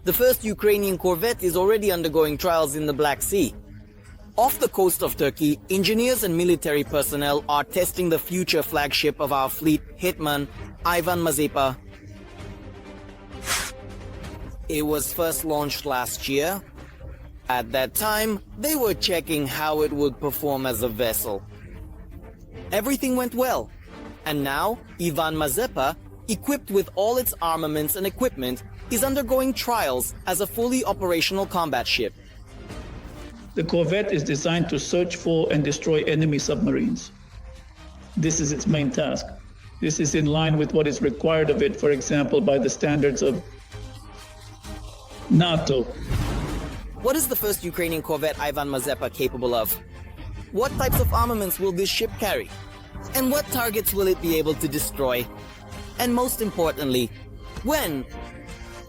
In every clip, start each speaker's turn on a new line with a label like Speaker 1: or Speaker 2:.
Speaker 1: The first Ukrainian corvette is already undergoing trials in the Black Sea. Off the coast of Turkey, engineers and military personnel are testing the future flagship of our fleet, Hetman Ivan Mazepa. It was first launched last year. At that time, they were checking how it would perform as a vessel. Everything went well, and now Ivan Mazepa, equipped with all its armaments and equipment, is undergoing trials as a fully operational combat ship.
Speaker 2: The corvette is designed to search for and destroy enemy submarines. This is its main task. This is in line with what is required of it, for example, by the standards of NATO.
Speaker 1: What is the first Ukrainian corvette Ivan Mazepa capable of? What types of armaments will this ship carry? And what targets will it be able to destroy? And most importantly, when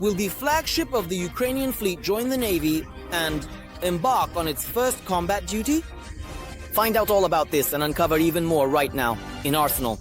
Speaker 1: will the flagship of the Ukrainian fleet join the Navy and embark on its first combat duty? Find out all about this and uncover even more right now in Arsenal.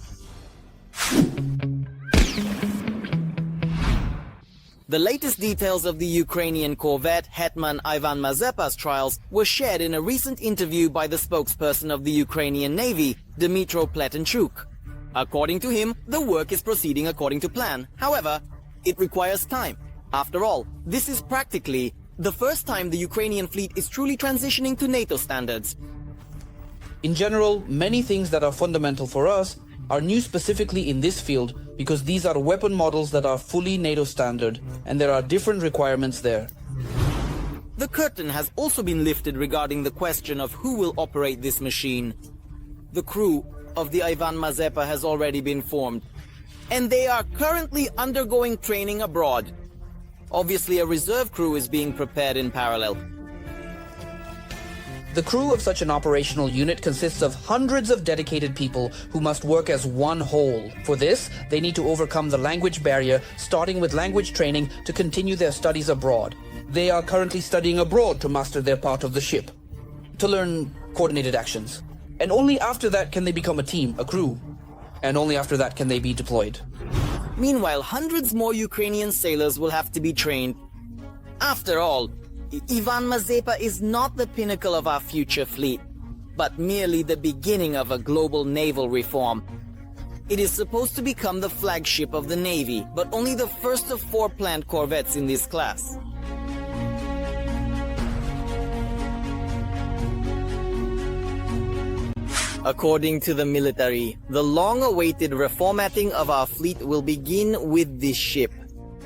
Speaker 1: The latest details of the Ukrainian corvette Hetman Ivan Mazepa's trials were shared in a recent interview by the spokesperson of the Ukrainian Navy, Dmytro Pletenchuk. According to him, the work is proceeding according to plan. However, it requires time. After all, this is practically the first time the Ukrainian fleet is truly transitioning to NATO standards.
Speaker 3: In general, many things that are fundamental for us are new specifically in this field because these are weapon models that are fully NATO standard and there are different requirements there.
Speaker 1: The curtain has also been lifted regarding the question of who will operate this machine. The crew of the Ivan Mazepa has already been formed, and they are currently undergoing training abroad. Obviously, a reserve crew is being prepared in parallel.
Speaker 3: The crew of such an operational unit consists of hundreds of dedicated people who must work as one whole. For this, they need to overcome the language barrier, starting with language training to continue their studies abroad. They are currently studying abroad to master their part of the ship, to learn coordinated actions. And only after that can they become a team, a crew. And only after that can they be deployed.
Speaker 1: Meanwhile, hundreds more Ukrainian sailors will have to be trained. After all, Ivan Mazepa is not the pinnacle of our future fleet, but merely the beginning of a global naval reform. It is supposed to become the flagship of the Navy, but only the first of 4 planned corvettes in this class. According to the military, the long-awaited reformatting of our fleet will begin with this ship.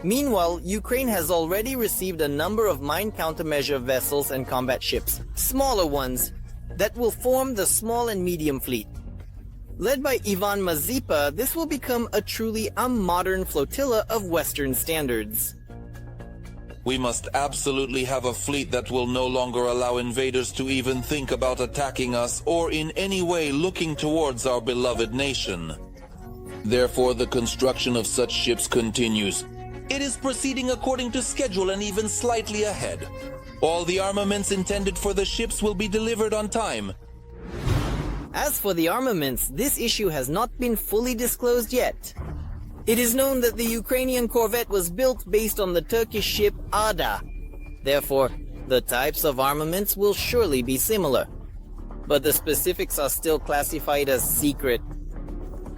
Speaker 1: Meanwhile, Ukraine has already received a number of mine countermeasure vessels and combat ships, smaller ones, that will form the small and medium fleet. Led by Ivan Mazepa, this will become a truly modern flotilla of Western standards.
Speaker 4: We must absolutely have a fleet that will no longer allow invaders to even think about attacking us or in any way looking towards our beloved nation. Therefore, the construction of such ships continues. It is proceeding according to schedule and even slightly ahead. All the armaments intended for the ships will be delivered on time.
Speaker 1: As for the armaments, this issue has not been fully disclosed yet. It is known that the Ukrainian corvette was built based on the Turkish ship Ada. Therefore, the types of armaments will surely be similar. But the specifics are still classified as secret.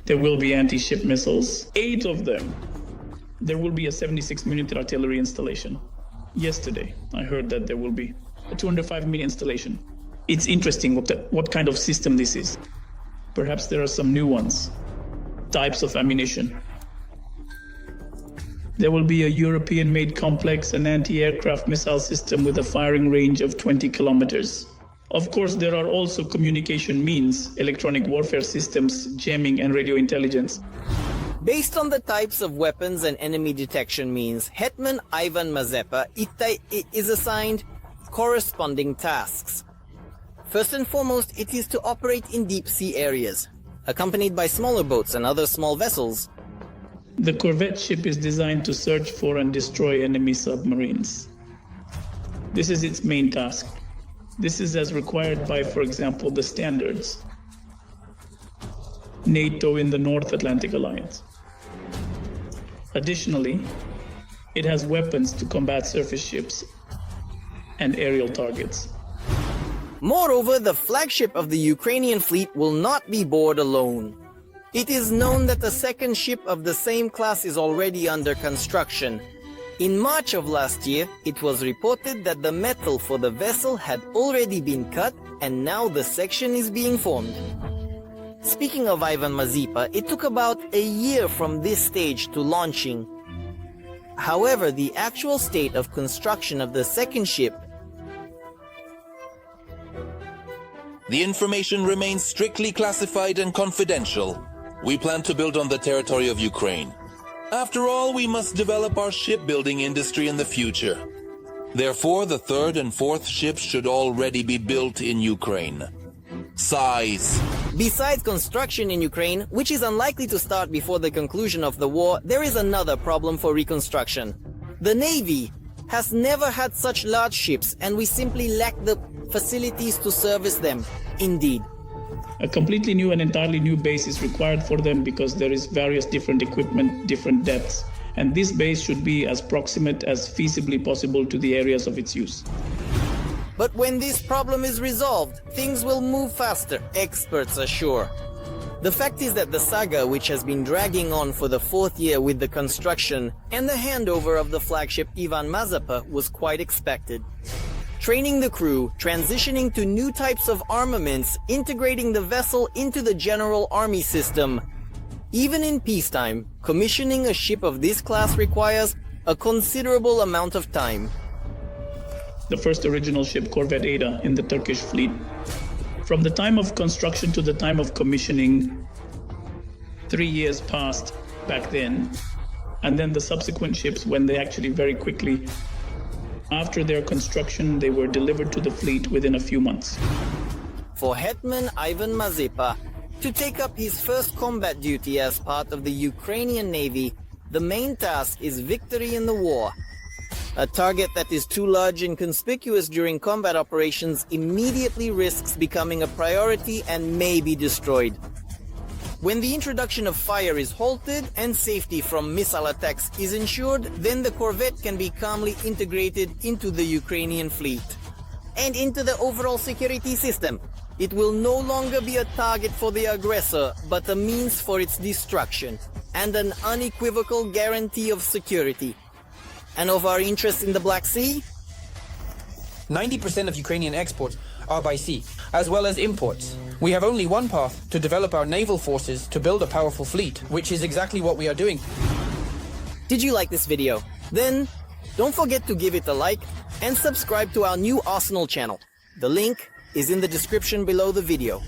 Speaker 2: There will be anti-ship missiles, 8 of them. There will be a 76mm artillery installation. Yesterday, I heard that there will be a 205mm installation. It's interesting what kind of system this is. Perhaps there are some new ones. Types of ammunition. There will be a European-made complex and anti-aircraft missile system with a firing range of 20 kilometers. Of course, there are also communication means, electronic warfare systems, jamming and radio intelligence.
Speaker 1: Based on the types of weapons and enemy detection means, Hetman Ivan Mazepa is assigned corresponding tasks. First and foremost, it is to operate in deep sea areas, accompanied by smaller boats and other small vessels.
Speaker 2: The corvette ship is designed to search for and destroy enemy submarines. This is its main task. This is as required by, for example, the standards. NATO in the North Atlantic Alliance. Additionally, It has weapons to combat surface ships and aerial targets.
Speaker 1: Moreover, the flagship of the Ukrainian fleet will not be bored alone. It is known that a second ship of the same class is already under construction. In March of last year, it was reported that the metal for the vessel had already been cut and now the section is being formed. Speaking of Ivan Mazepa, it took about a year from this stage to launching. However, the actual state of construction of the second ship.
Speaker 4: The information remains strictly classified and confidential. We plan to build on the territory of Ukraine. After all, we must develop our shipbuilding industry in the future. Therefore, the third and fourth ships should already be built in Ukraine. Size.
Speaker 1: Besides construction in Ukraine, which is unlikely to start before the conclusion of the war, there is another problem for reconstruction. The Navy has never had such large ships, and we simply lack the facilities to service them. Indeed.
Speaker 2: A completely new and entirely new base is required for them because there is various different equipment, different depths, and this base should be as proximate as feasibly possible to the areas of its use.
Speaker 1: But when this problem is resolved, things will move faster, experts assure. The fact is that the saga, which has been dragging on for the fourth year with the construction and the handover of the flagship Ivan Mazepa, was quite expected. Training the crew, transitioning to new types of armaments, integrating the vessel into the general army system. Even in peacetime, commissioning a ship of this class requires a considerable amount of time.
Speaker 2: The first original ship, Corvette Ada, in the Turkish fleet. From the time of construction to the time of commissioning, 3 years passed back then. And then the subsequent ships, when they actually very quickly, after their construction, they were delivered to the fleet within a few months.
Speaker 1: For Hetman Ivan Mazepa to take up his first combat duty as part of the Ukrainian Navy, the main task is victory in the war. A target that is too large and conspicuous during combat operations immediately risks becoming a priority and may be destroyed. When the introduction of fire is halted and safety from missile attacks is ensured, then the corvette can be calmly integrated into the Ukrainian fleet and into the overall security system. It will no longer be a target for the aggressor, but a means for its destruction and an unequivocal guarantee of security. And of our interest in the Black Sea?
Speaker 3: 90% of Ukrainian exports are by sea, as well as imports. We have only one path to develop our naval forces to build a powerful fleet, which is exactly what we are doing.
Speaker 1: Did you like this video? Then don't forget to give it a like and subscribe to our new Arsenal channel. The link is in the description below the video.